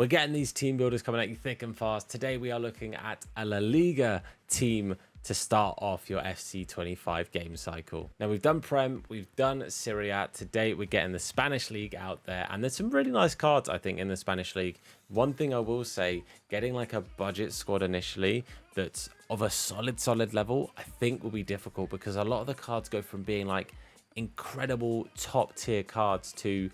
We're getting these team builders coming at you thick and fast. Today we are looking at a La Liga team to start off your FC25 game cycle. Now we've done Prem, we've done Serie A. Today we're getting the Spanish League out there, and there's some really nice cards I think in the Spanish League. One thing I will say, getting like a budget squad initially that's of a solid level, I think will be difficult because a lot of the cards go from being like incredible top tier cards to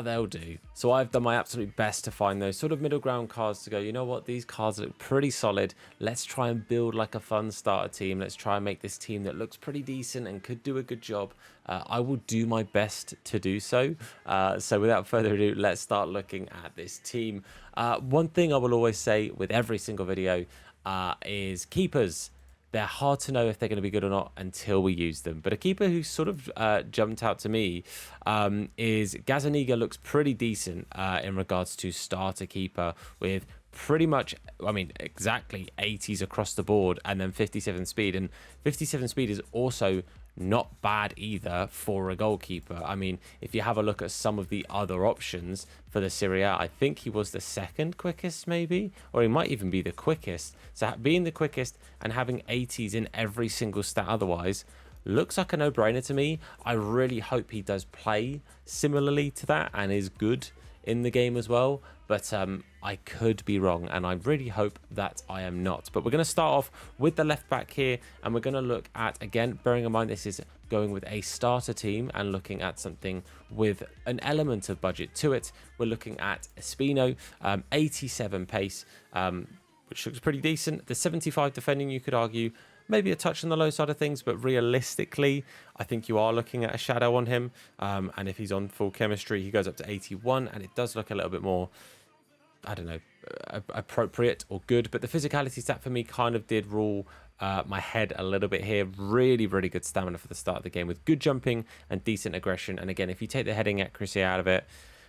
they'll do. So I've done my absolute best to find those sort of middle ground cards to go, you know what, these cards look pretty solid. Let's try and build like a fun starter team. Let's try and make this team that looks pretty decent and could do a good job. I will do my best to do so. So without further ado, let's start looking at this team. One thing I will always say with every single video is keepers. They're hard to know if they're going to be good or not until we use them. But a keeper who sort of jumped out to me is Gazzaniga. Looks pretty decent in regards to starter keeper with pretty much, I mean, exactly 80s across the board and then 57 speed. And 57 speed is also not bad either for a goalkeeper. I mean, if you have a look at some of the other options for the Serie A, I think he was the second quickest maybe, or he might even be the quickest. So being the quickest and having 80s in every single stat otherwise looks like a no-brainer to me. I really hope he does play similarly to that and is good in the game as well, but I could be wrong, and I really hope that I am not. But we're going to start off with the left back here, and we're going to look at, again, bearing in mind this is going with a starter team and looking at something with an element of budget to it. We're looking at Espino, 87 pace, which looks pretty decent. The 75 defending, you could argue, maybe a touch on the low side of things, but realistically, I think you are looking at a shadow on him. And if he's on full chemistry, he goes up to 81, and it does look a little bit more, I don't know, appropriate or good. But the physicality stat for me kind of did rule my head a little bit here. Really good stamina for the start of the game with good jumping and decent aggression. And again, if you take the heading accuracy out of it,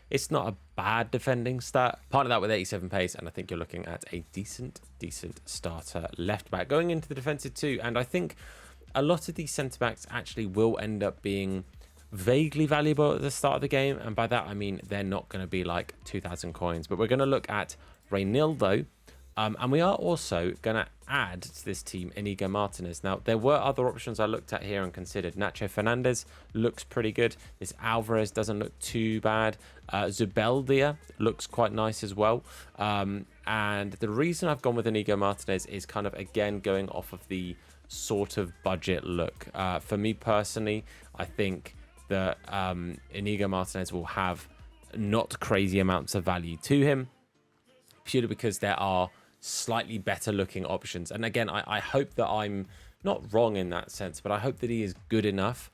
it's not a bad defending stat. Part of that with 87 pace, and I think you're looking at a decent starter left back. Going into the defensive too, and I think a lot of these centre backs actually will end up being vaguely valuable at the start of the game, and by that I mean they're not going to be like 2,000 coins. But we're going to look at Reinildo, and we are also going to add to this team Inigo Martinez. Now, there were other options I looked at here and considered. Nacho Fernandez looks pretty good. This Alvarez doesn't look too bad. Zubeldia looks quite nice as well. And the reason I've gone with Inigo Martinez is kind of, again, going off of the sort of budget look. For me personally, I think that Inigo Martinez will have not crazy amounts of value to him, purely because there are slightly better looking options. And again, I hope that I'm not wrong in that sense, but I hope that he is good enough.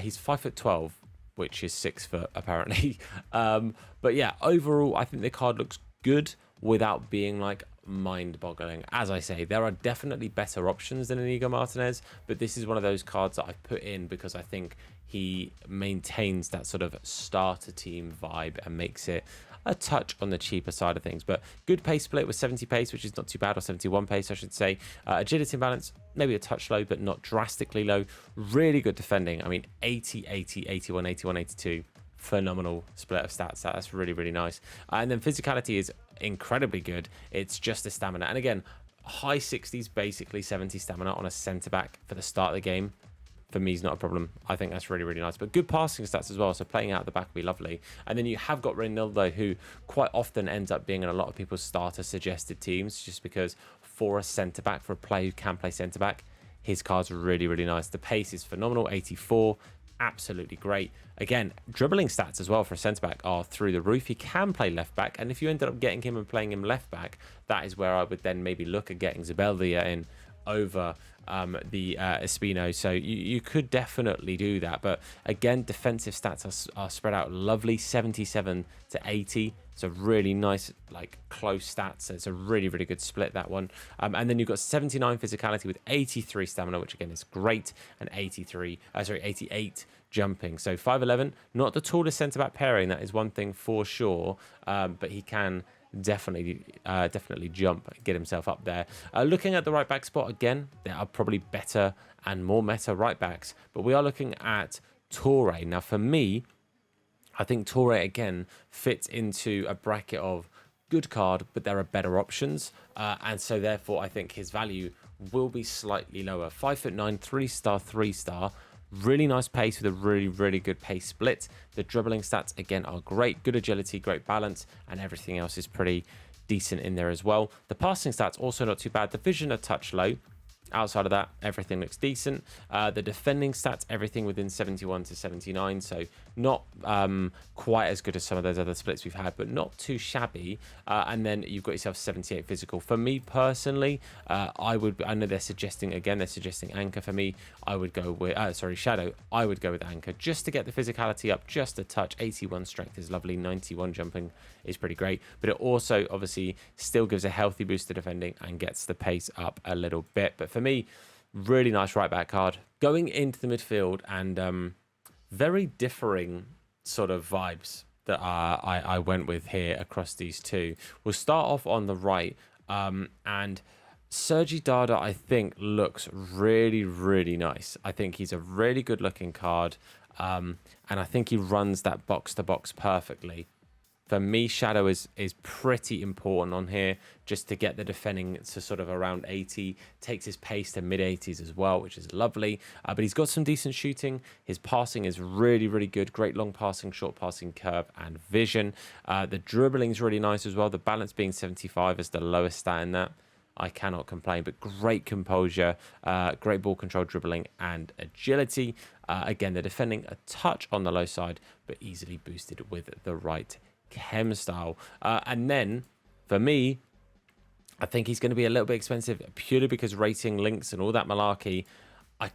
He's 5'12", which is 6 foot apparently. But yeah, overall, I think the card looks good without being like mind-boggling. As I say, there are definitely better options than Inigo Martinez, but this is one of those cards that I've put in because I think he maintains that sort of starter team vibe and makes it a touch on the cheaper side of things. But good pace split with 70 pace, which is not too bad, or 71 pace I should say. Agility and balance, maybe a touch low, but not drastically low. Really good defending. I mean, 80, 80, 81, 81, 82. Phenomenal split of stats. That's really nice. And then physicality is incredibly good. It's just the stamina. And again, high 60s, basically 70 stamina on a centre back for the start of the game, for me is not a problem. I think that's really nice. But good passing stats as well, so playing out the back would be lovely. And then you have got Reinildo, who quite often ends up being in a lot of people's starter suggested teams, just because for a centre back, for a player who can play centre back, his card's really nice. The pace is phenomenal, 84, absolutely great. Again, dribbling stats as well for a centre back are through the roof. He can play left back, and if you ended up getting him and playing him left back, that is where I would then maybe look at getting Zubeldia in over the Espino. So you could definitely do that. But again, defensive stats are spread out lovely, 77 to 80. It's a really nice, like, close stats. It's a really good split, that one. And then you've got 79 physicality with 83 stamina, which again is great, and 88 jumping. So 5'11", not the tallest centre back pairing. That is one thing for sure. But he can definitely jump and get himself up there. Looking at the right back spot again, there are probably better and more meta right backs, but we are looking at Torre. Now for me, I think Torre again fits into a bracket of good card, but there are better options. And so therefore, I think his value will be slightly lower. 5'9", 3-star, 3-star. Really nice pace with a really, really good pace split. The dribbling stats, again, are great. Good agility, great balance, and everything else is pretty decent in there as well. The passing stats, also not too bad. The vision, a touch low. Outside of that, everything looks decent. The defending stats, everything within 71 to 79. So not quite as good as some of those other splits we've had, but not too shabby. And then you've got yourself 78 physical. For me personally, I know they're suggesting Anchor. For me, I would go with, Shadow. I would go with Anchor just to get the physicality up just a touch. 81 strength is lovely. 91 jumping is pretty great. But it also obviously still gives a healthy boost to defending and gets the pace up a little bit. But for me, really nice right back card. Going into the midfield, and very differing sort of vibes that I went with here across these two. We'll start off on the right, and Sergi Dada, I think, looks really, really nice. I think he's a really good looking card, and I think he runs that box to box perfectly. For me, Shadow is pretty important on here, just to get the defending to sort of around 80. Takes his pace to mid-80s as well, which is lovely. But he's got some decent shooting. His passing is really, really good. Great long passing, short passing, curve, and vision. The dribbling is really nice as well. The balance being 75 is the lowest stat in that. I cannot complain, but great composure, great ball control, dribbling, and agility. Again, the defending a touch on the low side, but easily boosted with the right chem style. And then for me, I think he's going to be a little bit expensive purely because rating links and all that malarkey. I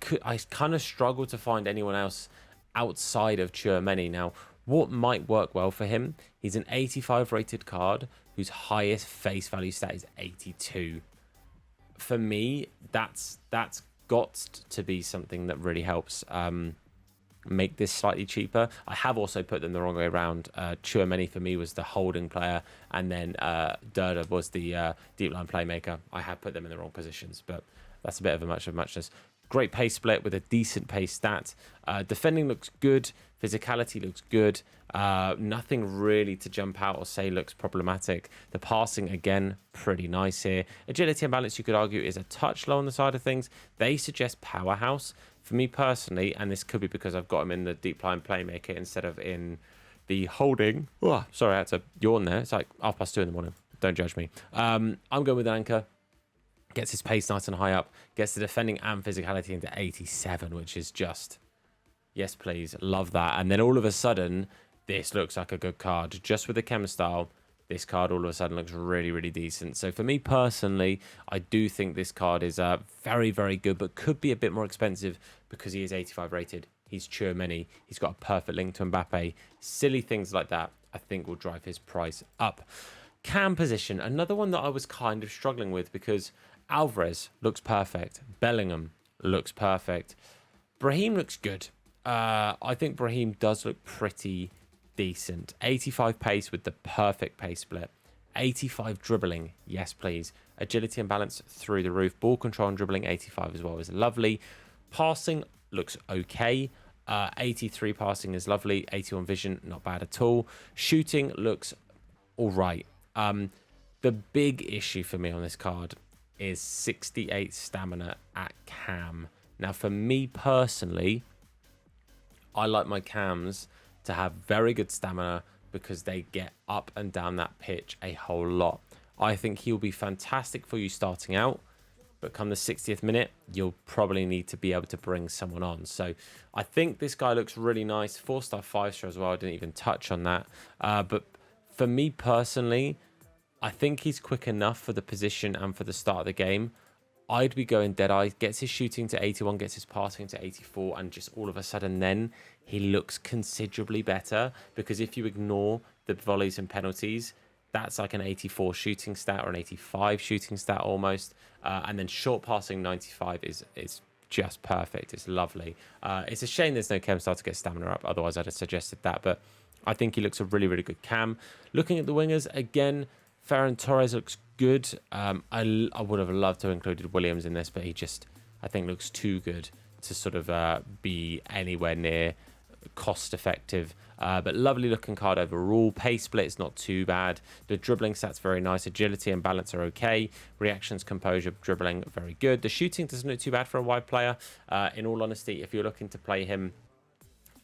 kind of struggle to find anyone else outside of Chouameni. Now, what might work well for him? He's an 85 rated card whose highest face value stat is 82. For me, that's got to be something that really helps make this slightly cheaper. I have also put them the wrong way around. Chouameni for me was the holding player, and then Dada was the deep line playmaker. I have put them in the wrong positions, but that's a bit of a muchness. Great pace split with a decent pace stat. Defending looks good. Physicality looks good. Nothing really to jump out or say looks problematic. The passing, again, pretty nice here. Agility and balance, you could argue, is a touch low on the side of things. They suggest powerhouse. For me personally, and this could be because I've got him in the deep line playmaker instead of in the holding. Oh, sorry, I had to yawn there. It's like 2:30 in the morning. Don't judge me. I'm going with Anchor. Gets his pace nice and high up. Gets the defending and physicality into 87, which is just... yes, please. Love that. And then all of a sudden, this looks like a good card. Just with the chem style, this card all of a sudden looks really, really decent. So for me personally, I do think this card is very, very good, but could be a bit more expensive because he is 85 rated. He's Chouameni. He's got a perfect link to Mbappe. Silly things like that, I think, will drive his price up. Cam position, another one that I was kind of struggling with because Alvarez looks perfect. Bellingham looks perfect. Brahim looks good. I think Brahim does look pretty decent. 85 pace with the perfect pace split. 85 dribbling, yes please. Agility and balance through the roof. Ball control and dribbling, 85 as well is lovely. Passing looks okay. 83 passing is lovely. 81 vision, not bad at all. Shooting looks all right. The big issue for me on this card is 68 stamina at cam. Now, for me personally, I like my cams to have very good stamina because they get up and down that pitch a whole lot. I think he'll be fantastic for you starting out, but come the 60th minute, you'll probably need to be able to bring someone on. So I think this guy looks really nice. 4-star, 5-star as well. I didn't even touch on that. But for me personally, I think he's quick enough for the position and for the start of the game. I'd be going Deadeye, gets his shooting to 81, gets his passing to 84, and just all of a sudden then he looks considerably better, because if you ignore the volleys and penalties, that's like an 84 shooting stat or an 85 shooting stat almost. And then short passing 95 is just perfect. It's lovely. It's a shame there's no chem star to get stamina up, otherwise I'd have suggested that, but I think he looks a really, really good cam. Looking at the wingers, again, Ferran Torres looks good. I would have loved to have included Williams in this, but he just, I think, looks too good to sort of be anywhere near cost effective. But lovely looking card overall. Pace split is not too bad. The dribbling stats very nice. Agility and balance are okay. Reactions, composure, dribbling very good. The shooting doesn't look too bad for a wide player. In all honesty, if you're looking to play him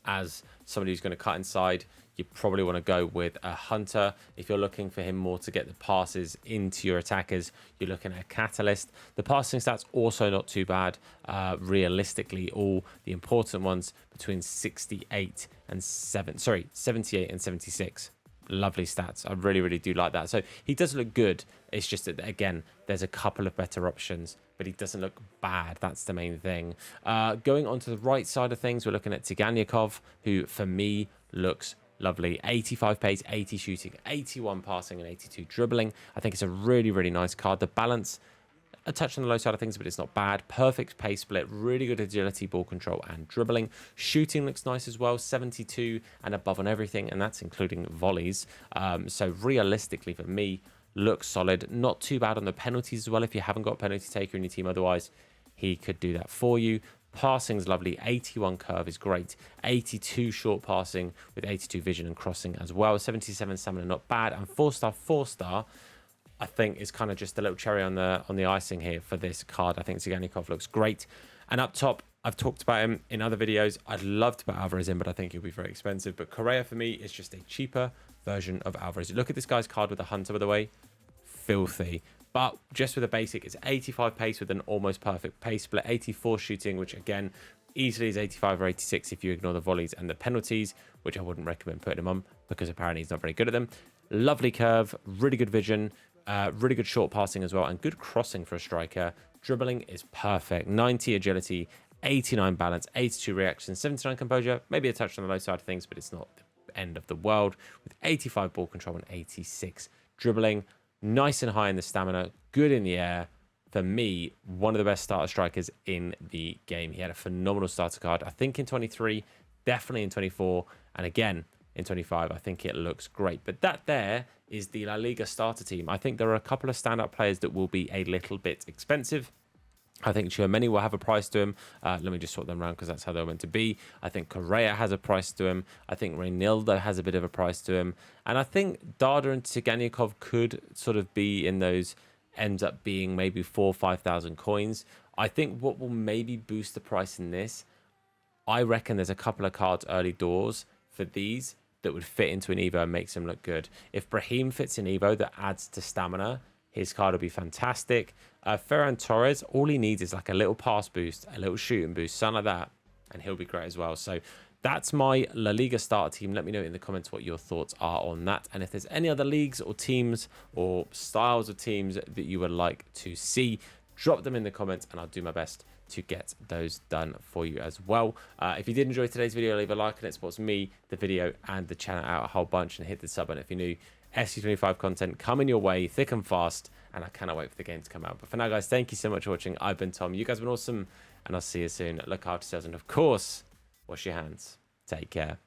as somebody who's going to cut inside, you probably want to go with a hunter. If you're looking for him more to get the passes into your attackers, you're looking at a catalyst. The passing stats also not too bad. Realistically, all the important ones between 78 and 78 and 76. Lovely stats. I really do like that. So he does look good. It's just that, again, there's a couple of better options, but he doesn't look bad. That's the main thing. Going on to the right side of things, we're looking at Tiganyakov, who for me looks lovely. 85 pace, 80 shooting, 81 passing, and 82 dribbling. I think it's a really nice card. The balance, a touch on the low side of things, but it's not bad. Perfect pace split, really good agility, ball control, and dribbling. Shooting looks nice as well, 72 and above on everything, and that's including volleys. So realistically for me, looks solid. Not too bad on the penalties as well. If you haven't got a penalty taker in your team otherwise, he could do that for you. Passing's lovely. 81 curve is great. 82 short passing with 82 vision and crossing as well. 77 stamina, not bad. And 4-star, I think is kind of just a little cherry on the icing here for this card. I think Tsiganikov looks great. And up top, I've talked about him in other videos. I'd love to put Alvarez in, but I think he'll be very expensive. But Correa for me is just a cheaper version of Alvarez. Look at this guy's card with the hunter, by the way. Filthy. But just with a basic, it's 85 pace with an almost perfect pace split. 84 shooting, which again, easily is 85 or 86 if you ignore the volleys and the penalties, which I wouldn't recommend putting him on because apparently he's not very good at them. Lovely curve, really good vision, really good short passing as well, and good crossing for a striker. Dribbling is perfect. 90 agility, 89 balance, 82 reaction, 79 composure, maybe a touch on the low side of things, but it's not the end of the world, with 85 ball control and 86 dribbling. Nice and high in the stamina, good in the air. For me, one of the best starter strikers in the game. He had a phenomenal starter card, I think in 23, definitely in 24, and again in 25. I think it looks great. But that there is the La Liga starter team. I think there are a couple of standout players that will be a little bit expensive. I think Tchouaméni will have a price to him. Let me just sort them around because that's how they're meant to be. I think Correa has a price to him. I think Reinildo has a bit of a price to him. And I think Dada and Tsiganikov could sort of be in those, ends up being maybe 4,000 or 5,000 coins. I think what will maybe boost the price in this, I reckon there's a couple of cards early doors for these that would fit into an Evo and makes him look good. If Brahim fits in Evo, that adds to stamina, his card will be fantastic. Ferran Torres, all he needs is like a little pass boost, a little shooting boost, something like that, and he'll be great as well. So that's my La Liga starter team. Let me know in the comments what your thoughts are on that. And if there's any other leagues or teams or styles of teams that you would like to see, drop them in the comments and I'll do my best to get those done for you as well. If you did enjoy today's video, leave a like and it supports me, the video, and the channel out a whole bunch, and hit the sub button if you're new. FC25 content coming your way thick and fast, and I cannot wait for the game to come out. But for now, guys, thank you so much for watching. I've been Tom. You guys have been awesome, and I'll see you soon. Look after yourselves, and of course, wash your hands. Take care.